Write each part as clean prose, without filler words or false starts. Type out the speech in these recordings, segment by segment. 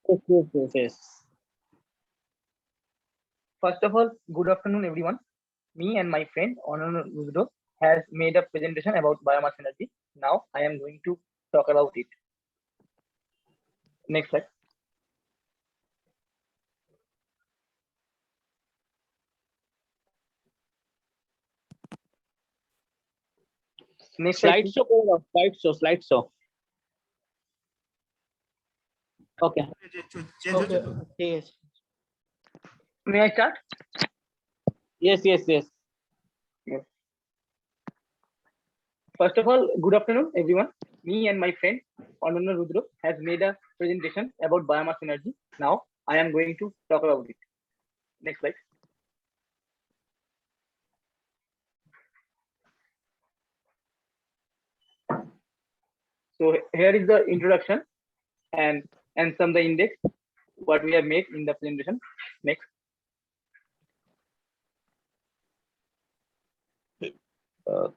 Yes, yes, yes, yes. First of all, good afternoon, everyone. Me and my friend Anand Rudro has made a presentation about biomass energy. Now I am going to talk about it. Next slide. Next slide, please. Slideshow, slideshow. Okay. Change हो Okay. चलो. Yes. May I start? Yes, yes, yes. Yes. First of all, good afternoon, everyone. Me and my friend Anand Rudro has made a presentation about biomass energy. Now I am going to talk about it. Next slide. So here is the introduction and some the index what we have made in the presentation. Next. Uh,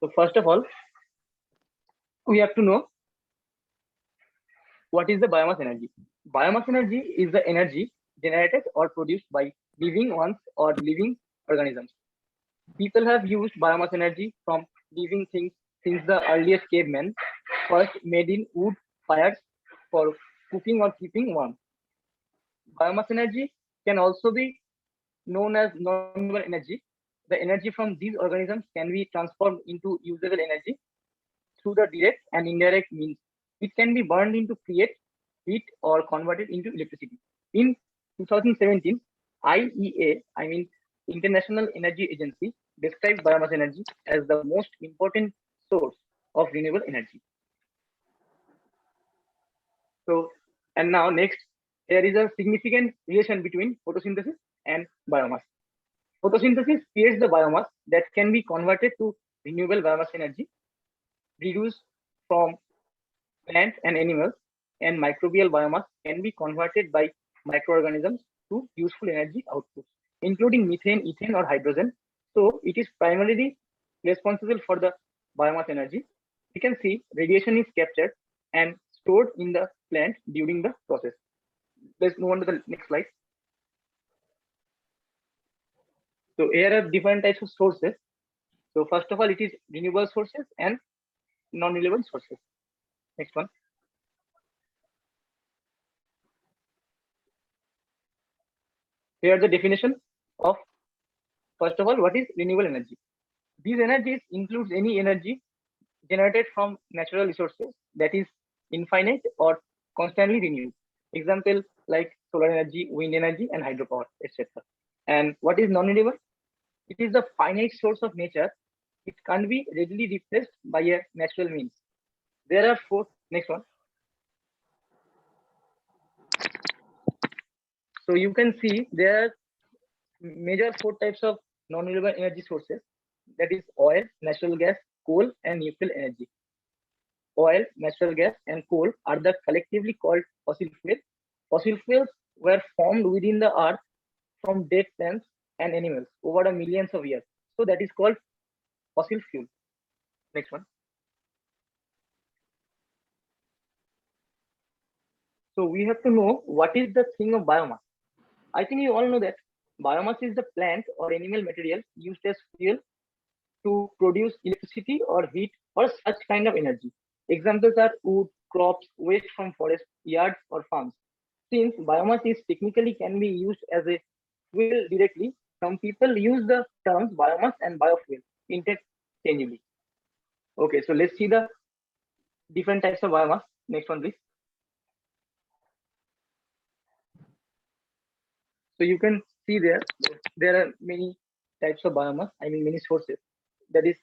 so first of all, we have to know what is the biomass energy. Biomass energy is the energy generated or produced by living ones or living organisms. People have used biomass energy from living things since the earliest cavemen, first made in wood fires for cooking or keeping warm. Biomass energy can also be known as non-renewable energy. The energy from these organisms can be transformed into usable energy through the direct and indirect means. It can be burned into create heat or converted into electricity. In 2017, IEA, I mean International Energy Agency, described biomass energy as the most important source of renewable energy. So, and now next, there is a significant relation between photosynthesis and biomass. Photosynthesis creates the biomass that can be converted to renewable biomass energy produced from plants and animals, and microbial biomass can be converted by microorganisms to useful energy outputs, including methane, ethane, or hydrogen. So it is primarily responsible for the biomass energy. You can see radiation is captured and stored in the plant during the process. Let's move on to the next slide. So here are different types of sources. So first of all, it is renewable sources and non-renewable sources. Next one. Here the definition of, first of all, what is renewable energy? These energies includes any energy generated from natural resources that is infinite or constantly renewed. Example like solar energy, wind energy, and hydropower, etc. And what is non-renewable? It is the finite source of nature. It can't be readily replaced by a natural means. There are four. Next one. So you can see there are major four types of non-renewable energy sources. That is oil, natural gas, coal, and nuclear energy. Oil, natural gas, and coal are the collectively called fossil fuels. Fossil fuels were formed within the earth from dead plants and animals over the millions of years. So that is called fossil fuel. Next one. So we have to know what is the thing of biomass. I think you all know that biomass is the plant or animal material used as fuel to produce electricity or heat or such kind of energy. Examples are wood, crops, waste from forest, yards, or farms. Since biomass is technically can be used as a fuel directly, some people use the terms biomass and biofuel interchangeably. Okay, so let's see the different types of biomass. Next one, please. So you can see there are many types of biomass. I mean many sources. That is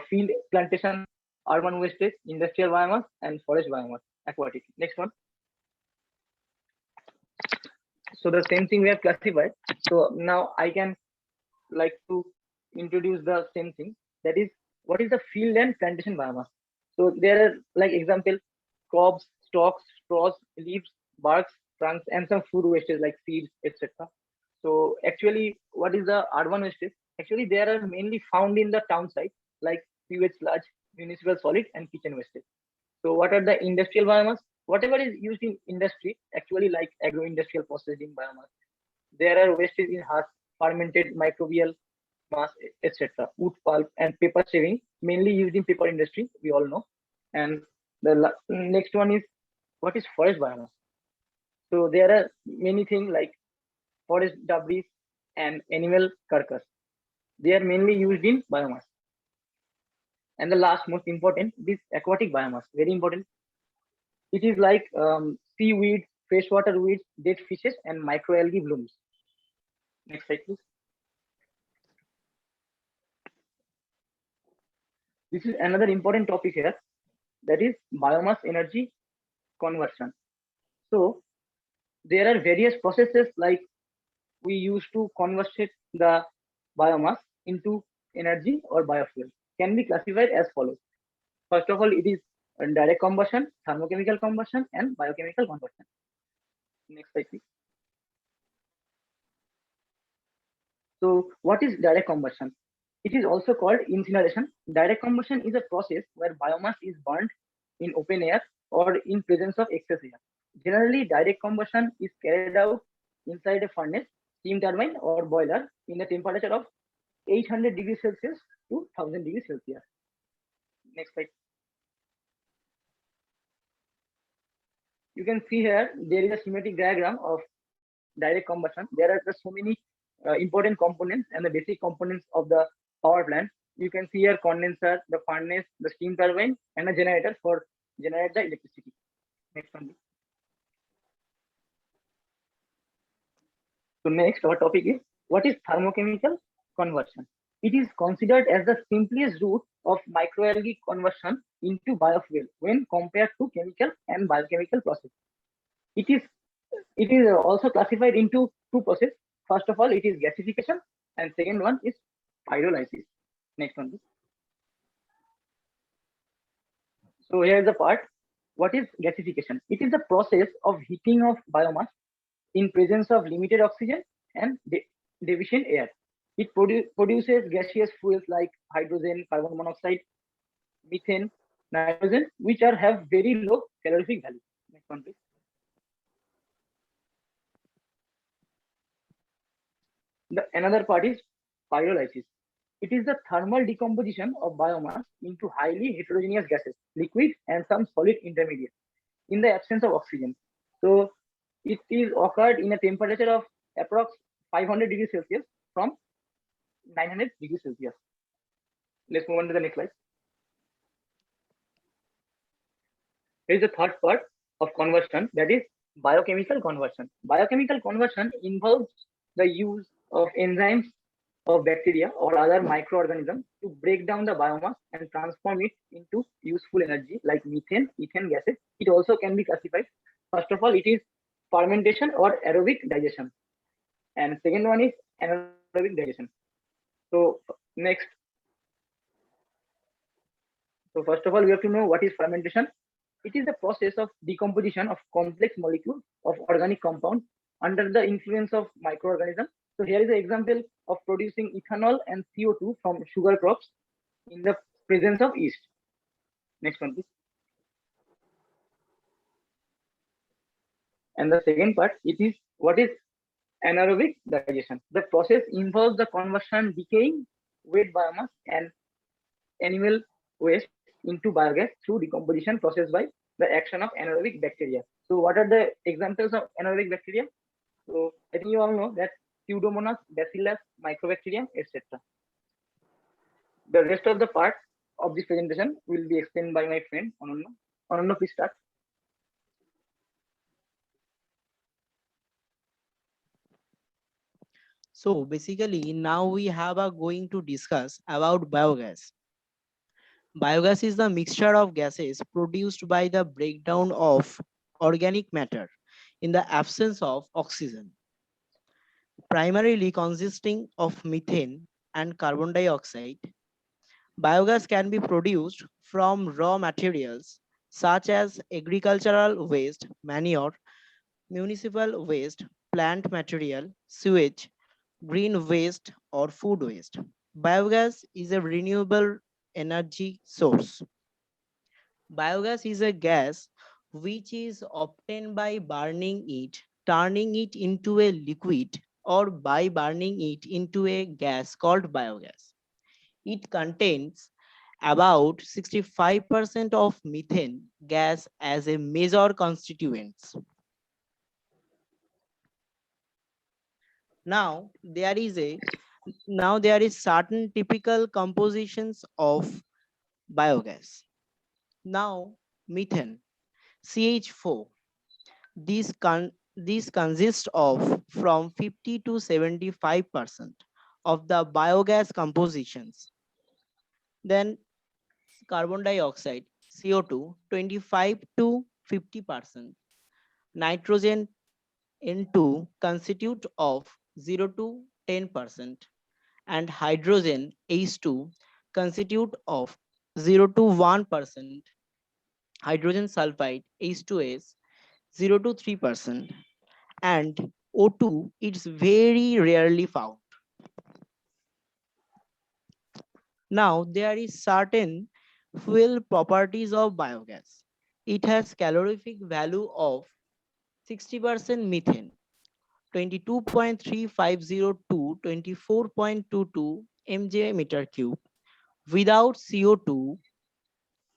field plantation, urban wastage, industrial biomass, and forest biomass, aquatic. Next one. So the same thing we have classified. So now I can like to introduce the same thing. That is, what is the field and plantation biomass? So there are like example, crops, stalks, straws, leaves, barks, trunks, and some food wastage like seeds, etc. So actually, what is the urban wastage? Actually, they are mainly found in the town site, like sewage sludge, municipal solid, and kitchen wastage. So what are the industrial biomass? whatever is used in industry, actually like agro-industrial processing biomass. There are wastes in husk, fermented microbial mass, etc. Wood pulp and paper shaving, mainly used in paper industry, we all know. And the next one is what is forest biomass. So there are many things like forest debris and animal carcass. They are mainly used in biomass. And the last most important, this aquatic biomass, very important. It is like seaweed, freshwater weeds, dead fishes, and microalgae blooms. Next slide, please. This is another important topic here, that is biomass energy conversion. So there are various processes like we use to convert the biomass into energy or biofuel. Can be classified as follows. First of all, it is direct combustion, thermochemical combustion, and biochemical conversion. Next slide, please. So what is direct combustion? It is also called incineration. Direct combustion is a process where biomass is burned in open air or in presence of excess air. Generally, direct combustion is carried out inside a furnace, steam turbine, or boiler in a temperature of 800 degrees Celsius to 1000 degrees Celsius. Next slide. You can see here there is a schematic diagram of direct combustion. There are so many important components and the basic components of the power plant. You can see here condenser, the furnace, the steam turbine, and a generator for generate the electricity. Next one. So next, our topic is what is thermochemical conversion? It is considered as the simplest route of microalgae conversion into biofuel when compared to chemical and biochemical process. It is also classified into two processes. First of all, it is gasification, and second one is pyrolysis. Next one, please. So here is the part. What is gasification? It is the process of heating of biomass in presence of limited oxygen and deficient air. It produces gaseous fuels like hydrogen, carbon monoxide, methane, nitrogen, which have very low calorific value. Next one, please. Another part is pyrolysis. It is the thermal decomposition of biomass into highly heterogeneous gases, liquid, and some solid intermediate in the absence of oxygen. So it is occurred in a temperature of approx 500 degrees Celsius from 900 degrees Celsius. Let's move on to the next slide. Here is the third part of conversion, that is biochemical conversion. Biochemical conversion involves the use of enzymes of bacteria or other microorganisms to break down the biomass and transform it into useful energy like methane, ethane gases. It also can be classified. First of all, it is fermentation or aerobic digestion. And second one is anaerobic digestion. So next. So first of all, we have to know what is fermentation. It is the process of decomposition of complex molecules of organic compounds under the influence of microorganisms. So here is an example of producing ethanol and CO2 from sugar crops in the presence of yeast. Next one, please. And the second part, it is what is anaerobic digestion. The process involves the conversion decaying wet biomass and animal waste into biogas through decomposition process by the action of anaerobic bacteria. So what are the examples of anaerobic bacteria? So I think you all know that Pseudomonas, Bacillus, Mycobacterium, etc. The rest of the part of this presentation will be explained by my friend Ananya. Ananya, please start. So basically now we have a going to discuss about biogas. Biogas is the mixture of gases produced by the breakdown of organic matter in the absence of oxygen, primarily consisting of methane and carbon dioxide. Biogas can be produced from raw materials such as agricultural waste, manure, municipal waste, plant material, sewage, green waste, or food waste. Biogas is a renewable energy source. Biogas is a gas which is obtained by burning it, turning it into a liquid, or by burning it into a gas called biogas. It contains about 65% of methane gas as a major constituent. Now there is a now there is certain typical compositions of biogas. Now methane CH4. These consist of from 50 to 75% of the biogas compositions. Then carbon dioxide CO2 25 to 50%. Nitrogen N2 constitute of 0 to 10%, and hydrogen H2 constitute of 0 to 1%. Hydrogen sulfide H2S 0 to 3%, and O2 is very rarely found. Now there is certain fuel properties of biogas. It has calorific value of 60% methane, 22.350 to 24.22 mj meter cube. Without CO2,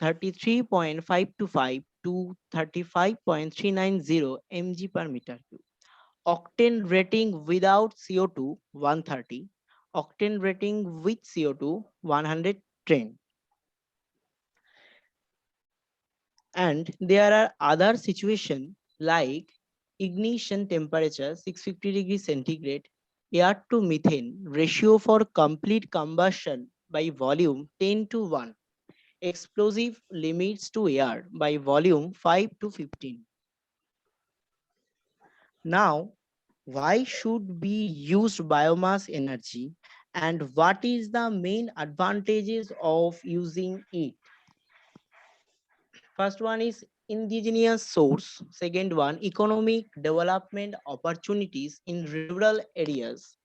33.525 to 35.390 mg per meter cube. Octane rating without CO2 130, octane rating with CO2 110. And there are other situations like ignition temperature 650 degrees centigrade, air to methane ratio for complete combustion by volume 10 to 1, explosive limits to air by volume 5 to 15. Now, why should we use biomass energy and what is the main advantages of using it? First one is indigenous source. Second one, economic development opportunities in rural areas.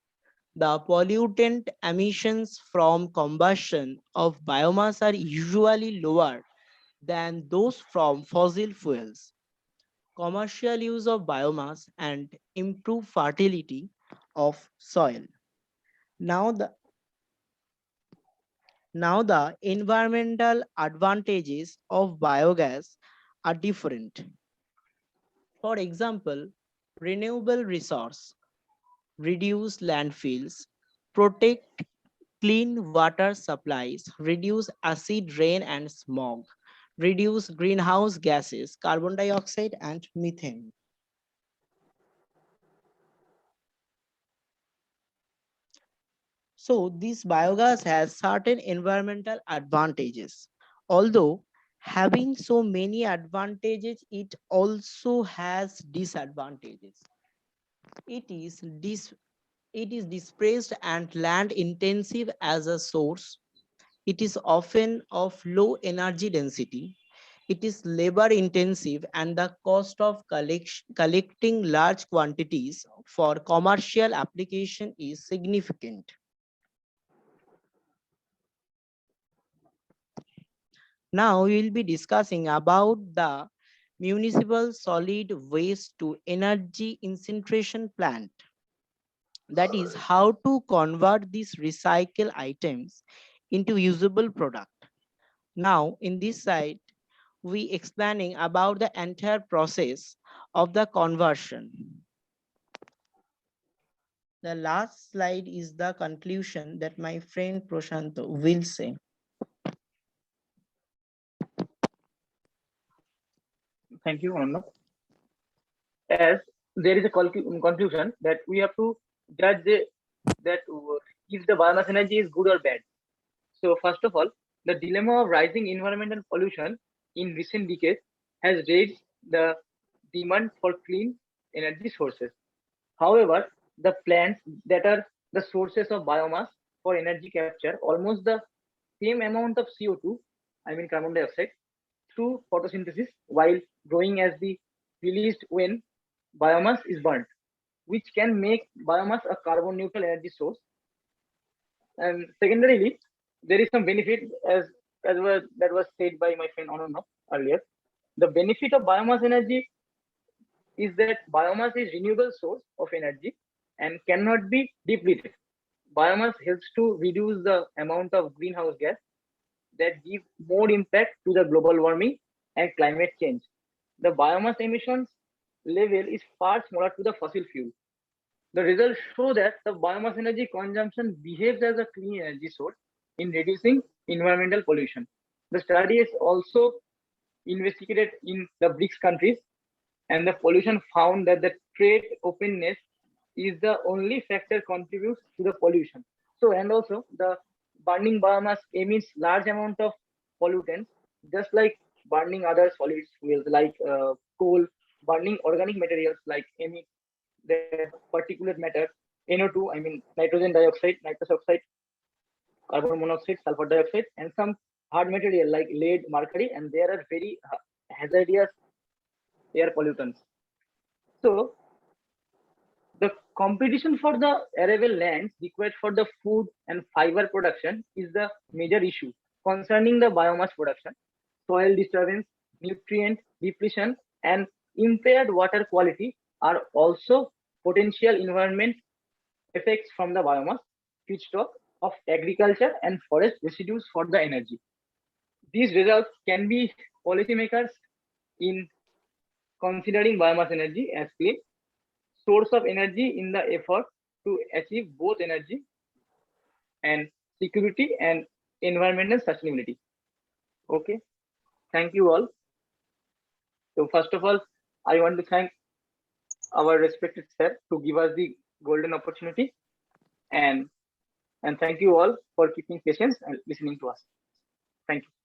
The pollutant emissions from combustion of biomass are usually lower than those from fossil fuels. Commercial use of biomass and improve fertility of soil. Now the Now the environmental advantages of biogas are different. For example, renewable resource, reduce landfills, protect clean water supplies, reduce acid rain and smog, reduce greenhouse gases, carbon dioxide and methane. So this biogas has certain environmental advantages. Although having so many advantages, it also has disadvantages. It is it is displaced and land intensive as a source. It is often of low energy density. It is labor intensive and the cost of collecting large quantities for commercial application is significant. Now we will be discussing about the municipal solid waste to energy incineration plant. That is how to convert these recycle items into usable product. Now in this side, we explaining about the entire process of the conversion. The last slide is the conclusion that my friend Prashanto will say. Thank you, Anna. As there is a conclusion that we have to judge that if the biomass energy is good or bad. So first of all, the dilemma of rising environmental pollution in recent decades has raised the demand for clean energy sources. However, the plants that are the sources of biomass for energy capture almost the same amount of CO2, I mean carbon dioxide, through photosynthesis while growing as the released when biomass is burnt, which can make biomass a carbon neutral energy source. And secondarily, there is some benefit as that was said by my friend Ananda earlier. The benefit of biomass energy is that biomass is renewable source of energy and cannot be depleted. Biomass helps to reduce the amount of greenhouse gas that give more impact to the global warming and climate change. The biomass emissions level is far smaller to the fossil fuel. The results show that the biomass energy consumption behaves as a clean energy source in reducing environmental pollution. The study is also investigated in the BRICS countries, and the pollution found that the trade openness is the only factor contributes to the pollution. So, and also the burning biomass emits large amount of pollutants, just like burning other solid fuels like coal, burning organic materials like emit the particulate matter, NO2, I mean nitrogen dioxide, nitrous oxide, carbon monoxide, sulfur dioxide, and some hard material like lead, mercury, and there are very hazardous air pollutants. So the competition for the arable lands required for the food and fiber production is the major issue concerning the biomass production. Soil disturbance, nutrient depletion, and impaired water quality are also potential environment effects from the biomass feedstock of agriculture and forest residues for the energy. These results can be policymakers in considering biomass energy as clean source of energy in the effort to achieve both energy and security and environmental sustainability. Okay, thank you all. So first of all, I want to thank our respected sir to give us the golden opportunity, and thank you all for keeping patience and listening to us. Thank you.